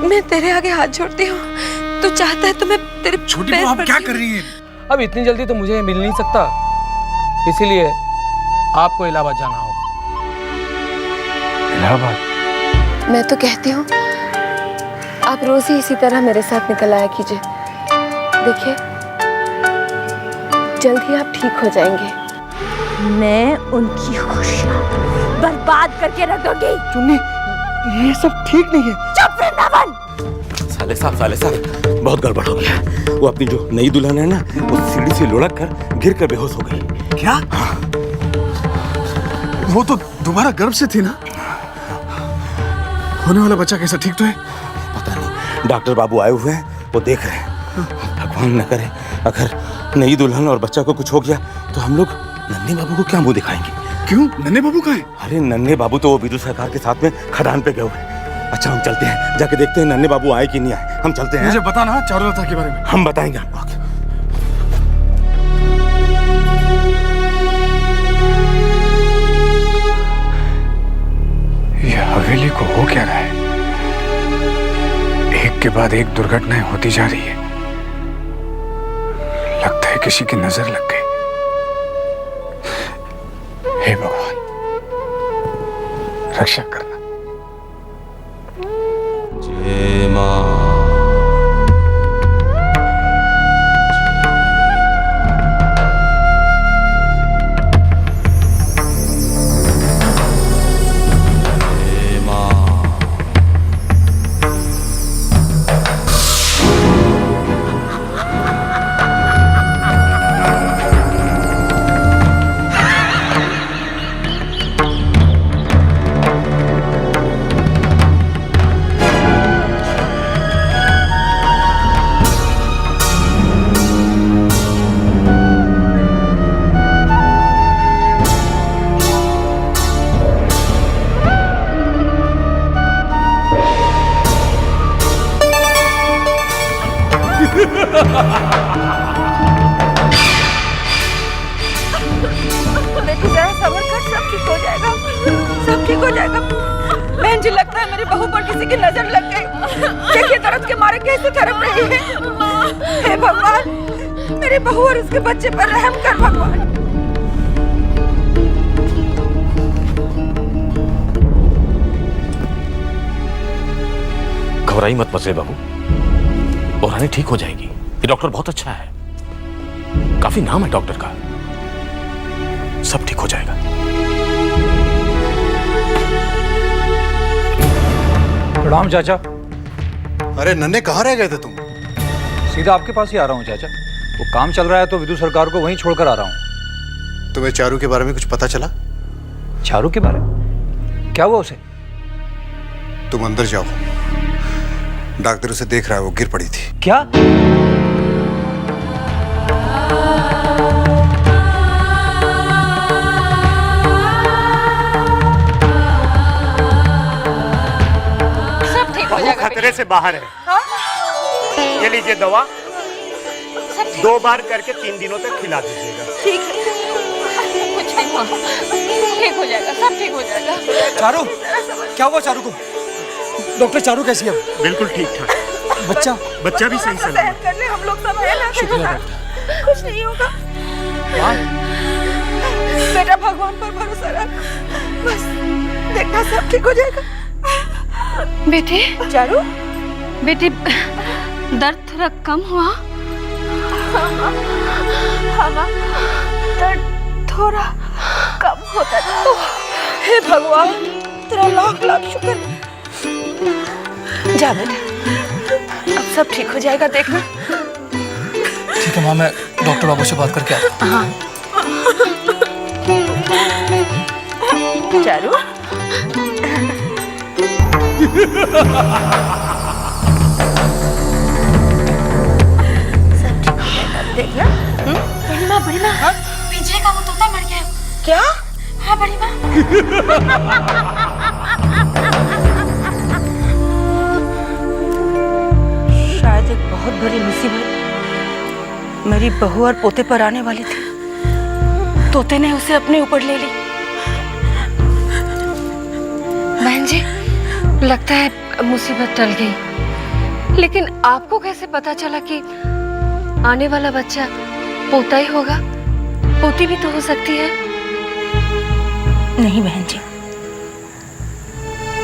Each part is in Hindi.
मैं तेरे आगे हाथ जोड़ती हूँ। तू चाहता है तो मैं तेरे छोटी बहू आप क्या कर रही हैं? अब इतनी जल्दी तो मुझे मिल नहीं सकता, इसीलिए आपको इलाहाबाद जाना होगा। इलाहाबाद? मैं तो कहती हूँ आप रोज ही इसी तरह मेरे साथ निकल आया कीजिए। देखिए जल्द ही आप ठीक हो जाएंगे। मैं उनकी खुशियाँ बर्बाद करके रख दूंगी। चुन्नी, ये सब ठीक नहीं है। चुप वृंदावन। साले साहब बहुत गड़बड़ हो गया। वो अपनी जो नई दुल्हन है ना, वो सीढ़ी से लुढ़क कर गिर कर बेहोश हो गई। क्या? वो तो दोबारा गर्भ से थी ना? होने वाला बच्चा कैसा, ठीक तो है? पता नहीं, डॉक्टर बाबू आए हुए हैं, वो देख रहे हैं। भगवान न करे अगर नई दुल्हन और बच्चा को कुछ हो गया तो हम लोग नन्हे बाबू को क्या मुंह दिखाएंगे? क्यों? नन्हे बाबू कहाँ हैं? अरे नन्हे बाबू तो वो विदु सरकार के साथ में खदान पे गए हुए हैं। अच्छा हम चलते हैं, जाके देखते हैं नन्हे बाबू आए कि नहीं आए। हम चलते हैं। मुझे बताना चारुलता के बारे में। हम बताएंगे आपको। ये हवेली को हो क्या रहा है? एक के बाद एक दुर्घटनाएं होती जा रही है। लगता है किसी की नजर लग गई। हे भगवान, रक्षा करना। जय मां। बेटी जरा सब्र कर, सब ठीक हो जाएगा, सब ठीक हो जाएगा। बहन जी लगता है मेरी बहू पर किसी की नजर लग गई। देखिए दर्द के मारे कैसे तड़प रही है। हे भगवान, मेरी बहू और उसके बच्चे पर रहम कर भगवान। घबराई मत मसले बाबू, बुरहानी ठीक हो जाएगी। ये डॉक्टर बहुत अच्छा है, काफी नाम है डॉक्टर का। सब ठीक हो जाएगा। प्रणाम चाचा। अरे नन्हे, कहाँ रह गए थे तुम? सीधा आपके पास ही आ रहा हूँ चाचा। वो काम चल रहा है तो विदु सरकार को वहीं छोड़कर आ रहा हूँ। तुम्हें चारू के बारे में कुछ पता चला? चारू के बारे में? क्या हुआ उसे? तुम अंदर जाओ, डॉक्टर उसे देख रहा है, वो गिर पड़ी थी। क्या? खतरे से बाहर है। ये लीजिए दवा, 2 बार करके 3 दिनों तक खिला दीजिएगा। ठीक है, कुछ नहीं हुआ, ठीक हो जाएगा, सब ठीक हो जाएगा। चारू, क्या हुआ चारू को? डॉक्टर चारू कैसी है? बिल्कुल ठीक ठाक। बच्चा भी सही सलामत कर ले, हम लोग सब हैं ना। शुक्रिया डॉक्टर। कुछ नहीं होगा बेटा, भगवान पर भरोसा रख, बस देखना सब ठीक हो जाएगा। बेटी, चारू, बेटी दर्द थोड़ा कम हुआ? हाँ, दर्द थोड़ा कम होता था। हे भगवान, तेरा लाख लाख शुक्र। जा बेटा, अब सब ठीक हो जाएगा, देखना। ठीक है माँ, मैं डॉक्टर बाबू से बात करके आता हूँ। हाँ। चारू, देखना। बड़ी माँ, पिंजरे का वो तोता मर गया। क्या? हाँ बड़ी माँ। शायद एक बहुत बड़ी मुसीबत मेरी बहू और पोते पर आने वाली थी। तोते ने उसे अपने ऊपर ले ली। बहन जी, लगता है मुसीबत टल गई। लेकिन आपको कैसे पता चला कि आने वाला बच्चा पोता ही होगा? पोती भी तो हो सकती है। नहीं बहन जी,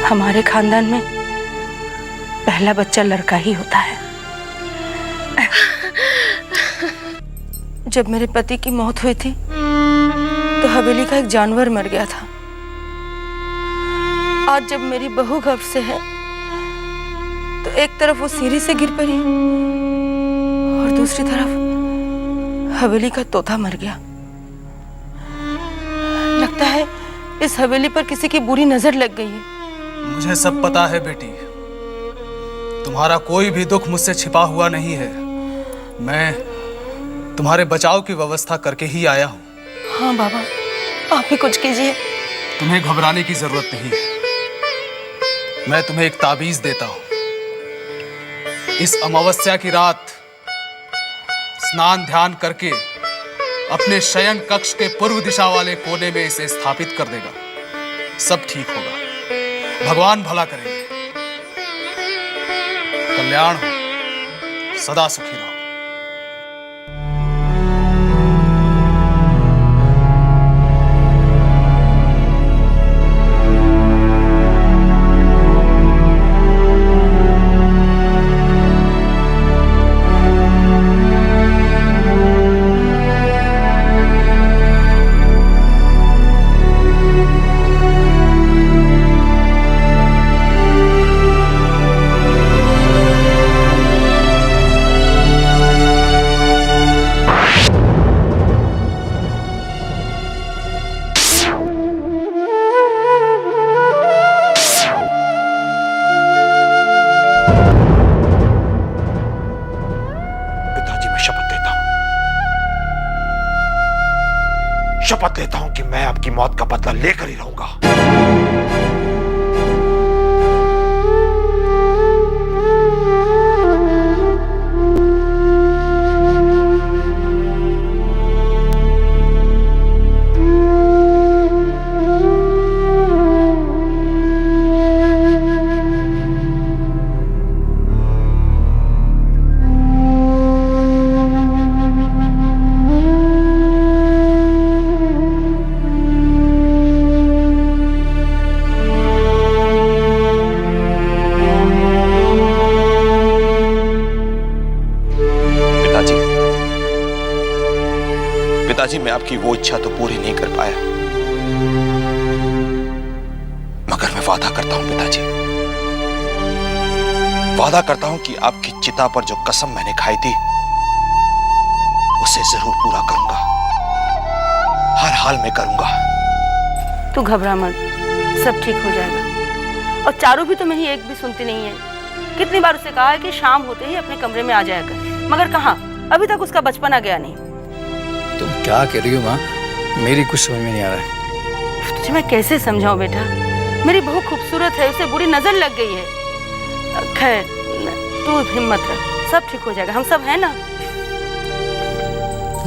हमारे खानदान में पहला बच्चा लड़का ही होता है। जब मेरे पति की मौत हुई थी तो हवेली का एक जानवर मर गया था। आज जब मेरी बहू गर्भ से है तो एक तरफ वो सीढ़ी से गिर पड़ी और दूसरी तरफ हवेली का तोता मर गया। लगता है इस हवेली पर किसी की बुरी नजर लग गई है। मुझे सब पता है बेटी, तुम्हारा कोई भी दुख मुझसे छिपा हुआ नहीं है। मैं तुम्हारे बचाव की व्यवस्था करके ही आया हूँ। हाँ बाबा, आप ही कुछ कीजिए। तुम्हें घबराने की जरूरत नहीं है। मैं तुम्हें एक ताबीज देता हूँ। इस अमावस्या की रात स्नान ध्यान करके अपने शयन कक्ष के पूर्व दिशा वाले कोने में इसे स्थापित कर देगा। सब ठीक होगा, भगवान भला करेंगे। कल्याण हो, सदा सुखी रहो। शपथ लेता हूं कि मैं आपकी मौत का बदला लेकर ही रहूंगा। पिताजी, मैं आपकी वो इच्छा तो पूरी नहीं कर पाया, मगर मैं वादा करता हूं पिताजी, वादा करता हूं कि आपकी चिता पर जो कसम मैंने खाई थी उसे जरूर पूरा करूंगा, हर हाल में करूंगा। तू घबरा मत, सब ठीक हो जाएगा। और चारू भी तो मेरी एक भी सुनती नहीं है। कितनी बार उसे कहा है कि शाम होते ही अपने कमरे में आ जाया कर, मगर कहाँ, अभी तक उसका बचपन आ गया नहीं। तुम क्या कह रही हो माँ? मेरी कुछ समझ में नहीं आ रहा है। तुझे मैं कैसे समझाऊं बेटा, मेरी बहू खूबसूरत है, उसे बुरी नजर लग गई है। खैर तू हिम्मत रख, सब ठीक हो जाएगा, हम सब हैं ना।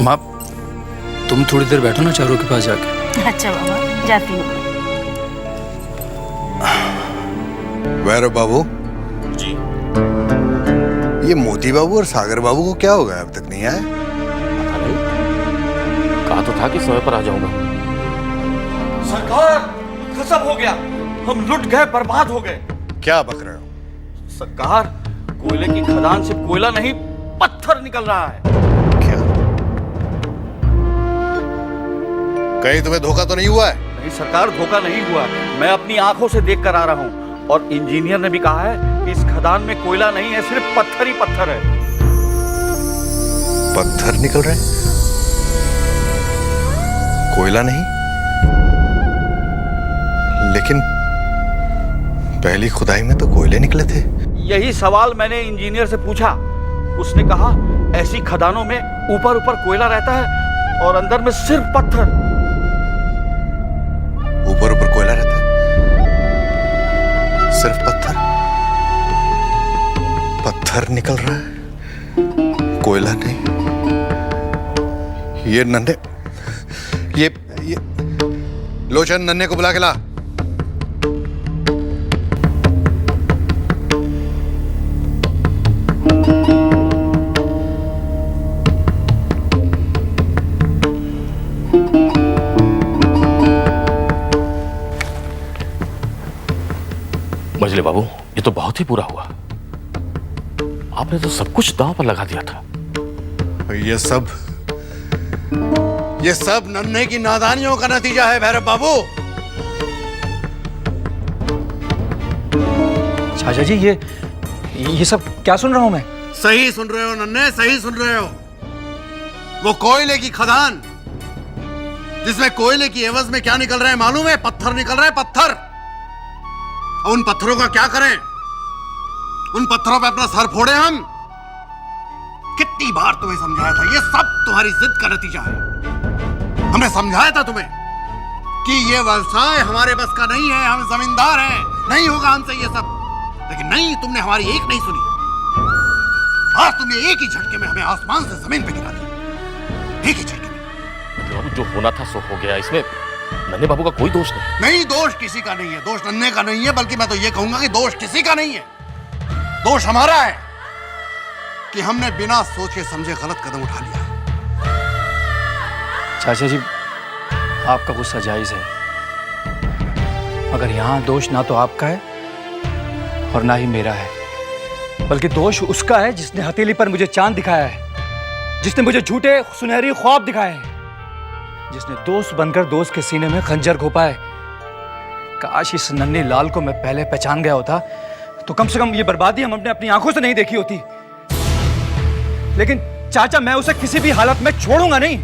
माँ तुम थोड़ी देर बैठो ना चारों के पास जाके। अच्छा बाबा, जाती हूँ। वैरव बाबू जी, ये मोती बाबू और सागर बाबू को क्या हो गया, अब तक नहीं आए? कहा तो था कि समय पर आ जाऊंगा। सरकार, गजब हो गया, हम लुट गए, बर्बाद हो गए। क्या बक रहे हो? सरकार, कोयले की खदान से कोयला नहीं पत्थर निकल रहा है। क्या? कहीं तुम्हें धोखा तो नहीं हुआ है? नहीं सरकार, धोखा नहीं हुआ, मैं अपनी आंखों से देख कर आ रहा हूँ। और इंजीनियर ने भी कहा है कि इस खदान में कोयला नहीं है, सिर्फ पत्थर ही पत्थर है। पत्थर निकल रहे, कोयला नहीं? लेकिन पहली खुदाई में तो कोयले निकले थे। यही सवाल मैंने इंजीनियर से पूछा। उसने कहा ऐसी खदानों में ऊपर ऊपर कोयला रहता है और अंदर में सिर्फ पत्थर। ऊपर ऊपर कोयला रहता है, सिर्फ पत्थर? पत्थर निकल रहा है, कोयला नहीं। ये नन्हे, ये लोचन, नन्हे को बुला के ला। मझले बाबू, ये तो बहुत ही बुरा हुआ। आपने तो सब कुछ दांव पर लगा दिया था। ये सब नन्हे की नादानियों का नतीजा है भैरव बाबू। चाचा जी, ये सब क्या सुन रहा हूं मैं? सही सुन रहे हो नन्हे, सही सुन रहे हो। वो कोयले की खदान, जिसमें कोयले की एवज में क्या निकल रहा है मालूम है? पत्थर निकल रहा है, पत्थर। उन पत्थरों का क्या करें? उन पत्थरों पे अपना सर फोड़े हम? कितनी बार तुम्हें समझाया था, ये सब तुम्हारी जिद का नतीजा है। हमने समझाया था तुम्हें कि ये व्यवसाय हमारे बस का नहीं है, हम जमींदार हैं, नहीं होगा हमसे ये सब। लेकिन नहीं, तुमने हमारी एक नहीं सुनी। आज तुमने एक ही झटके में हमें आसमान से जमीन पे गिरा दिया, एक ही झटके में। जो होना था सो हो गया, इसमें नन्हे बाबू का कोई दोष नहीं। नहीं, दोष किसी का नहीं है, दोष नन्हे का नहीं है, बल्कि मैं तो ये कहूंगा कि दोष किसी का नहीं है। दोष हमारा है कि हमने बिना सोचे समझे गलत कदम उठा लिया। चाचा जी, आपका गुस्सा जायज है, मगर यहाँ दोष ना तो आपका है और ना ही मेरा है, बल्कि दोष उसका है जिसने हथेली पर मुझे चांद दिखाया है, जिसने मुझे झूठे सुनहरी ख्वाब दिखाए हैं, जिसने दोस्त बनकर दोस्त के सीने में खंजर घोपा है। काश इस नन्हे लाल को मैं पहले पहचान गया होता तो कम से कम ये बर्बादी हम अपने अपनी आंखों से नहीं देखी होती। लेकिन चाचा, मैं उसे किसी भी हालत में छोड़ूंगा नहीं,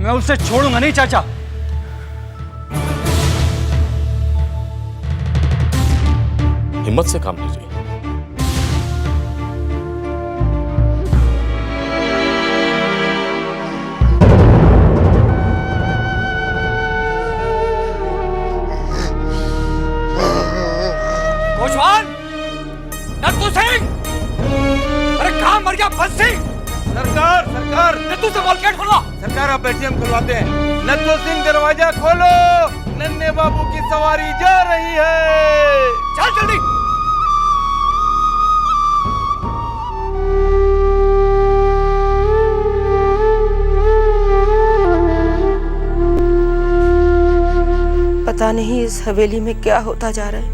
मैं उसे छोड़ूंगा नहीं चाचा। हिम्मत से काम लीजिए। कोशवाल, नत्थू सिंह, अरे कहाँ मर गया बंसी? सरकार नत्थू से वॉलकेट खोलो। सरकार, आप बैठिए, हम खुलवाते हैं। नत्थू सिंह, दरवाजा खोलो, नन्हे बाबू की सवारी जा रही है। चल जल्दी। पता नहीं इस हवेली में क्या होता जा रहा है।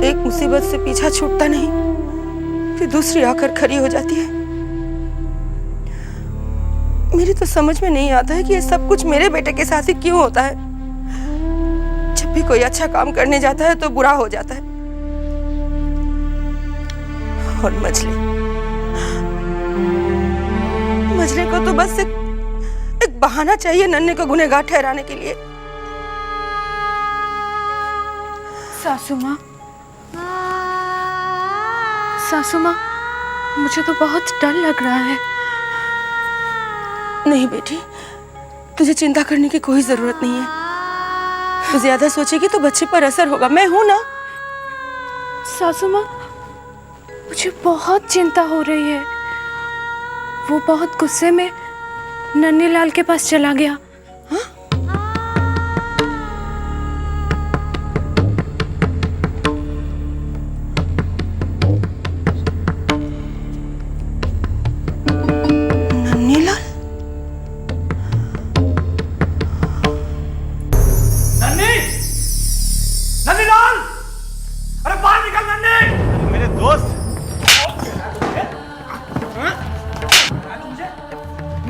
एक मुसीबत से पीछा छूटता नहीं, फिर दूसरी आकर खड़ी हो जाती है। मेरी तो समझ में नहीं आता है कि ये सब कुछ मेरे बेटे के साथ ही क्यों होता है। जब भी कोई अच्छा काम करने जाता है तो बुरा हो जाता है। और मजले को तो बस एक बहाना चाहिए नन्हे को गुनहगार ठहराने के लिए। सासू माँ, मुझे तो बहुत डर लग रहा है। नहीं बेटी, तुझे चिंता करने की कोई जरूरत नहीं है। तू ज्यादा सोचेगी तो बच्चे पर असर होगा। मैं हूं ना। सासू माँ, मुझे बहुत चिंता हो रही है। वो बहुत गुस्से में नन्हे लाल के पास चला गया।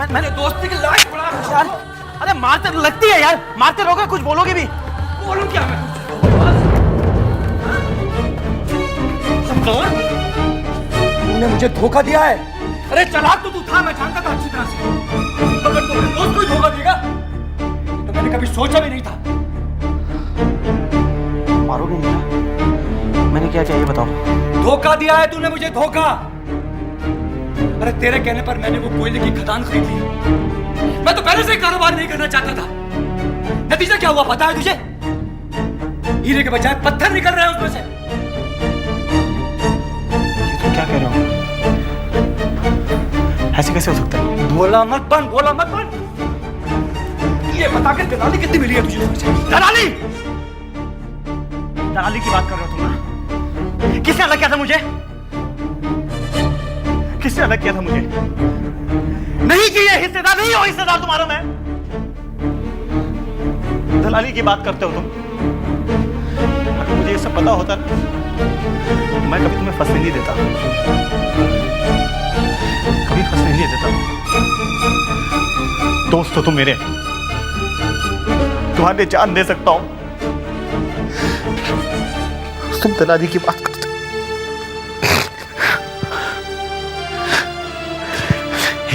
मैंने दोस्ती की लाश पड़ा यार, अरे मारते लगती है यार, मारते रहोगे, कुछ बोलोगे भी? बोलूं क्या मैं? तूने मुझे धोखा दिया है। अरे चालाक तो तू था, मैं जानता था अच्छी तरह से, मगर तुमने दोस्त को ही धोखा देगा तो मैंने कभी सोचा भी नहीं था। मारोगे नहीं? मैंने क्या किया ये बताओ। धोखा दिया है तूने मुझे, धोखा। अरे तेरे कहने पर मैंने वो कोयले की खदान खरीद ली। मैं तो पहले से कारोबार नहीं करना चाहता था। नतीजा क्या हुआ पता है तुझे? हीरे के बजाय पत्थर निकल रहे हैं उसमें से। ये तुम क्या कह रहे हो? ऐसे कैसे हो सकता है? बोला मत बन, बोला मत बन। ये बता के दलाली कितनी मिली है तुझे? दलाली? दलाली की बात कर रहे हो तुम ना? किसने अलग किया था मुझे? किसने अलग किया था मुझे? नहीं कि ये हिस्सेदार नहीं हो, हिस्सेदार तुम्हारा मैं। दलाली की बात करते हो तुम। मुझे ये सब पता होता ना, मैं कभी तुम्हें फंसने नहीं देता, कभी फंसने नहीं देता। दोस्त हो तुम मेरे, तुम्हारे लिए जान दे सकता हूं। तुम तलादी की बात करते हो।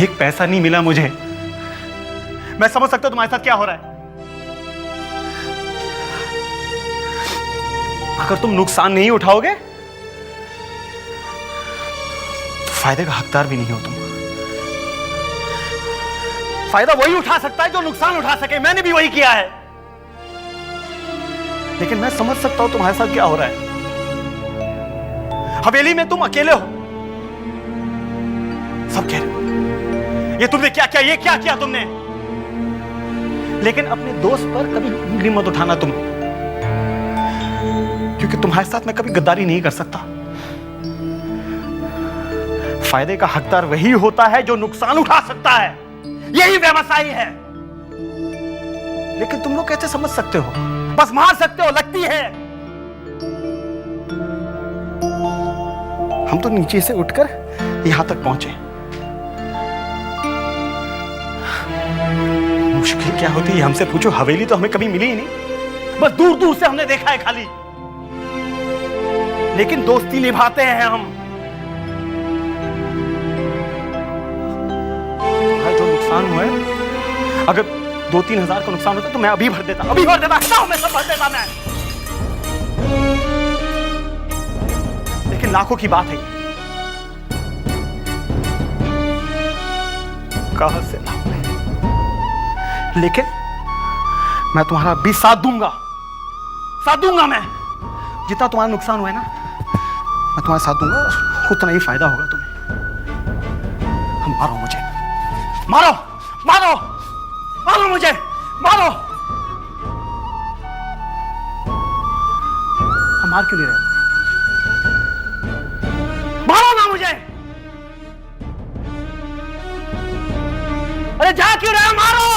एक पैसा नहीं मिला मुझे, मैं समझ सकता हूं तुम्हारे साथ क्या हो रहा है। अगर तुम नुकसान नहीं उठाओगे तो फायदे का हकदार भी नहीं हो तुम। फायदा वही उठा सकता है जो नुकसान उठा सके, मैंने भी वही किया है। लेकिन मैं समझ सकता हूं तुम्हारे साथ क्या हो रहा है। हवेली में तुम अकेले हो, सब कह रहे हो ये तुमने क्या किया, ये क्या किया तुमने। लेकिन अपने दोस्त पर कभी उंगली मत उठाना तुम, क्योंकि तुम्हारे साथ मैं कभी गद्दारी नहीं कर सकता। फायदे का हकदार वही होता है जो नुकसान उठा सकता है, यही व्यवसायी है। लेकिन तुम लोग कैसे समझ सकते हो, बस मार सकते हो, लगती है। हम तो नीचे से उठकर यहां तक पहुंचे। मुश्किल क्या होती है हमसे पूछो, हवेली तो हमें कभी मिली ही नहीं, बस दूर दूर से हमने देखा है खाली। लेकिन दोस्ती निभाते हैं हम। तुम्हारा जो नुकसान हुआ है, अगर 2-3 हजार का नुकसान होता तो मैं अभी भर देता, अभी भर देता, हटाओ, मैं सब भर देता मैं। लेकिन लाखों की बात है, कहां से लाऊं मैं। लेकिन मैं तुम्हारा भी साथ दूंगा मैं। जितना तुम्हारा नुकसान हुआ है ना, मैं तुम्हारा साथ दूंगा, उतना ही फायदा होगा तुम्हें। हम मारो मुझे, मारो मारो मारो मुझे, मारो। हम मार क्यों नहीं रहे हो? मारो ना मुझे। अरे जा क्यों रहे हो, मारो।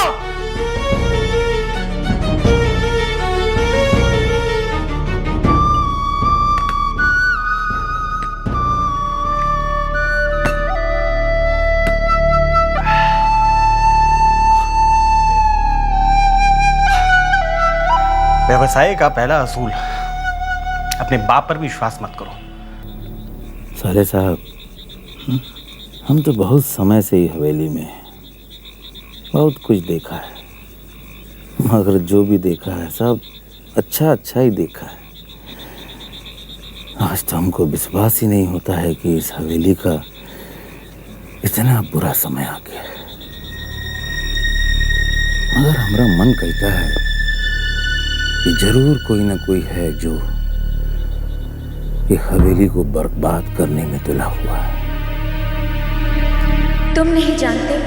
व्यवसाय का पहला असूल, अपने बाप पर विश्वास मत करो। साले साहब, हम तो बहुत समय से ही हवेली में हैं, बहुत कुछ देखा है, मगर जो भी देखा है सब अच्छा ही देखा है। आज तो हमको विश्वास ही नहीं होता है कि इस हवेली का इतना बुरा समय आ गया है। मगर हमारा मन कहता है कि जरूर कोई ना कोई है जो ये हवेली को बर्बाद करने में तुला हुआ है। तुम नहीं जानते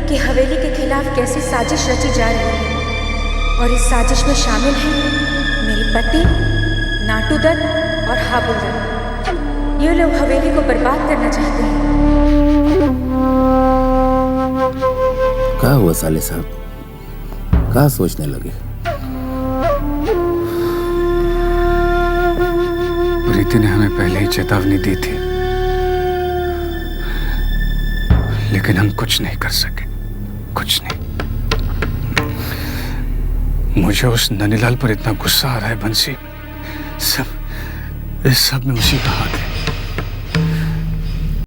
कि हवेली के खिलाफ कैसी साजिश रची जा रही है, और इस साजिश में शामिल हैं मेरे पति, नाटू दत्त और हाबुल दत्त। ये लोग हवेली को बर्बाद करना चाहते हैं। क्या हुआ साले साहब, क्या सोचने लगे? प्रीति ने हमें पहले ही चेतावनी दी थी, लेकिन हम कुछ नहीं कर सके, कुछ नहीं। मुझे उस ननीलाल पर इतना गुस्सा आ रहा है बंसी, इस सब में उसी का हाथ है।